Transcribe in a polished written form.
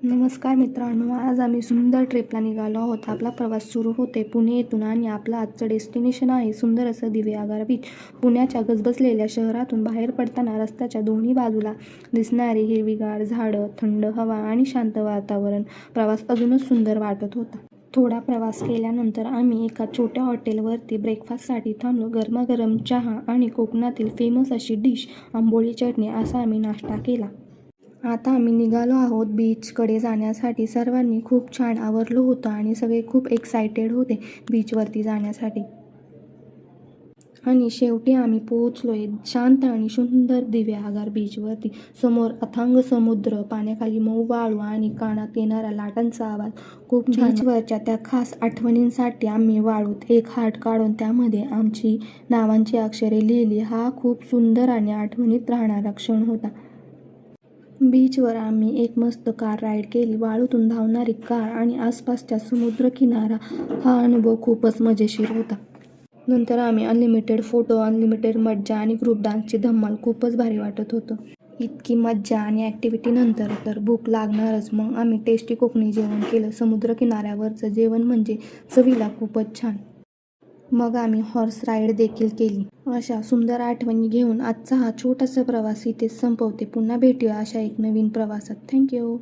नमस्कार मित्रांनो, आज आम्ही सुंदर ट्रिपला निघालो आहोत. आपला प्रवास सुरू होते पुणे येथून आणि आपलं आजचं डेस्टिनेशन आहे सुंदर असं दिवेआगार बीच. पुण्याच्या गजबजलेल्या शहरातून बाहेर पडताना रस्त्याच्या दोन्ही बाजूला दिसणारी हिरवीगार झाडं, थंड हवा आणि शांत वातावरण प्रवास अजूनच सुंदर वाटत होता. थोडा प्रवास केल्यानंतर आम्ही एका छोट्या हॉटेलवरती ब्रेकफास्टसाठी थांबलो. गरमागरम चहा आणि कोकणातील फेमस अशी डिश आंबोळी चटणी असा आम्ही नाश्ता केला. आता आम्ही निघालो आहोत बीचकडे जाण्यासाठी. सर्वांनी खूप छान आवरलं होतं आणि सगळे खूप एक्सायटेड होते बीचवरती जाण्यासाठी. आणि शेवटी आम्ही पोहोचलोय शांत आणि सुंदर दिवेआगार बीचवरती. समोर अथांग समुद्र, पाण्याखाली मऊ वाळू आणि कानात येणारा लाटांचा आवाज खूप छान. बीचवरच्या त्या खास आठवणींसाठी आम्ही वाळूत एक हार्ट काढून त्यामध्ये आमची नावांची अक्षरे लिहिली. हा खूप सुंदर आणि आठवणीत राहणारा क्षण होता. बीचवर आम्ही एक मस्त कार राईड केली. वाळूतून धावणारी कार आणि आसपासचा समुद्र किनारा हा अनुभव खूपच मजेशीर होता. नंतर आम्ही अनलिमिटेड फोटो, अनलिमिटेड मज्जा आणि ग्रुप डान्सची धमाल. खूपच भारी वाटत होतं. इतकी मज्जा आणि ॲक्टिव्हिटी नंतर तर भूक लागणारच. मग आम्ही टेस्टी कोकणी जेवण केलं. समुद्र किनाऱ्यावरचं जेवण म्हणजे चवीला खूपच छान. मग आम्ही हॉर्स राईड देखील केली. अशा सुंदर आठवणी घेऊन आजचा हा छोटासा प्रवास इथेच संपवते. पुन्हा भेटूया अशा एक नवीन प्रवासात. थँक्यू.